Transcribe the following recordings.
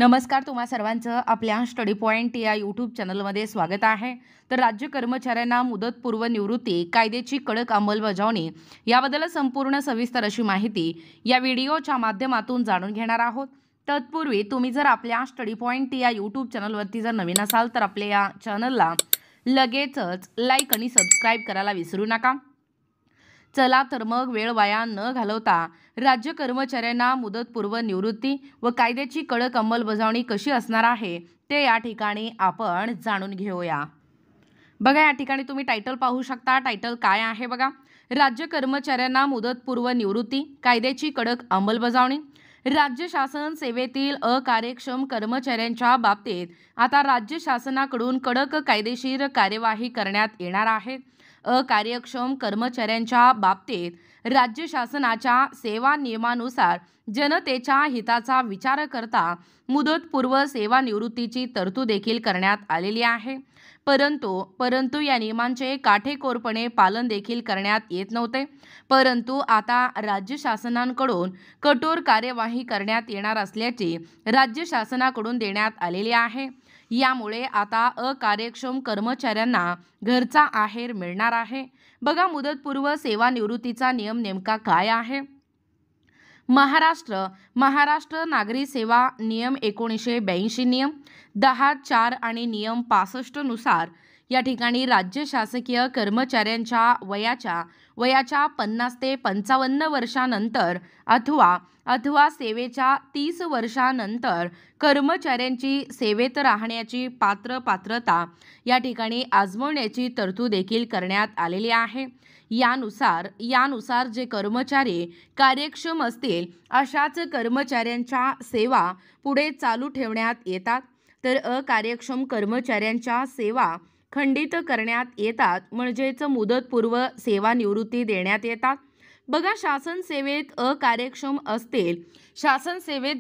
नमस्कार, तुम्हा सर्वांचं आपल्या स्टडी पॉइंट या यूट्यूब चॅनलमध्ये स्वागत आहे। तर राज्य कर्मचाऱ्यांना मुदतपूर्व निवृत्ती कायद्याची कडक अंमलबजावणी याबद्दल संपूर्ण सविस्तर अशी माहिती या व्हिडिओच्या माध्यमातून जाणून घेणार आहोत। तत्पूर्वी तुम्ही जर आपल्या स्टडी पॉइंट या यूट्यूब चॅनलवरती जर नवीन असाल तर आपल्या या चॅनलला लगेचच लाईक आणि सबस्क्राइब करायला विसरू नका। चला तर मग वेळ वाया न घालवता राज्य कर्मचाऱ्यांना मुदतपूर्व निवृत्ती व कायद्याची कडक अंमलबजावणी कशी असणार आहे ते या ठिकाणी आपण जाणून घेऊया। बघा, या ठिकाणी तुम्ही टायटल पाहू शकता। टायटल काय आहे बघा, राज्य कर्मचाऱ्यांना मुदतपूर्व निवृत्ती कायद्याची कडक अंमलबजावणी। राज्य शासन सेवेतील अकार्यक्षम कर्मचाऱ्यांच्या बाबतीत आता राज्य शासनाकडून कडक कायदेशीर कार्यवाही करण्यात येणार आहे। अकार्यक्षम कर्मचाऱ्यांच्या बाबतीत राज्य शासनाच्या सेवा नियमानुसार जनतेच्या हिताचा विचार करता मुदतपूर्व सेवानिवृत्तीची तरतूद देखील करण्यात आलेली आहे। परंतु या नियमांचे काटेकोरपणे पालन देखील करण्यात येत नव्हते। परंतु आता राज्य शासनाकडून कठोर कार्यवाही करण्यात येणार असल्याची राज्य शासनाकडून देण्यात आलेली आहे। यामुळे आता अकार्यक्षम कर्मचाऱ्यांना घरचा आहेर मिळणार आहे। बघा, मुदतपूर्व सेवानिवृत्तीचा नियम नेमका काय आहे। महाराष्ट्र नागरी सेवा नियम 1982 नियम 10(4) आणि नियम 65 नुसार या ठिकाणी राज्य शासकीय कर्मचाऱ्यांच्या वयाच्या 50 ते 55 वर्षानंतर अथवा सेवेच्या 30 वर्षानंतर कर्मचाऱ्यांची सेवेत राहण्याची पात्रता या ठिकाणी आजमावण्याची तरतूद देखील करण्यात आलेली आहे। यानुसार जे कर्मचारी कार्यक्षम असतील अशाच कर्मचाऱ्यांच्या सेवा पुढे चालू ठेवण्यात येतात, तर अकार्यक्षम कर्मचाऱ्यांच्या सेवा खंडित करण्यात येतात, म्हणजेच मुदतपूर्व सेवानिवृत्ती देण्यात येतात। बघा, शासन सेवेत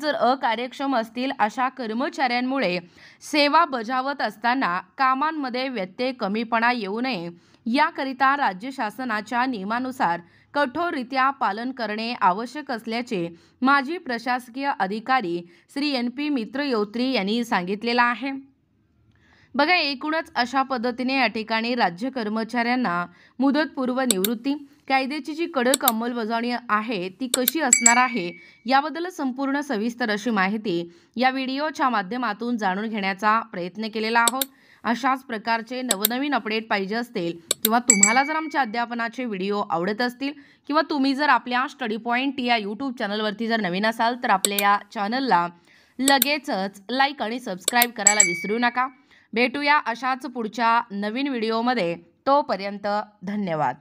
जर अकार्यक्षम असतील अशा कर्मचाऱ्यांमुळे सेवा बजावत असताना कामांमध्ये व्यत्यय कमीपणा येऊ नये याकरिता राज्य शासनाच्या नियमानुसार कठोररित्या पालन करणे आवश्यक असल्याचे माजी प्रशासकीय अधिकारी श्री NP मित्रयोत्री यांनी सांगितलेलं आहे। बघा, एकूणच अशा पद्धतीने या ठिकाणी राज्य कर्मचाऱ्यांना मुदतपूर्व निवृत्ती कायद्याची जी कडक अंमलबजावणी आहे ती कशी असणार आहे याबद्दल संपूर्ण सविस्तर अशी माहिती या व्हिडिओच्या माध्यमातून जाणून घेण्याचा प्रयत्न केलेला आहोत। अशाच प्रकारचे नवनवीन अपडेट पाहिजे असतील किंवा तुम्हाला जर आमच्या अध्यापनाचे व्हिडिओ आवडत असतील किंवा तुम्ही जर आपल्या स्टडी पॉइंट या यूट्यूब चॅनलवरती जर नवीन असाल तर आपल्या या चॅनलला लगेचच लाईक आणि सबस्क्राइब करायला विसरू नका। भेटूया अशाच पुढच्या नवीन व्हिडिओमध्ये। तोपर्यंत धन्यवाद।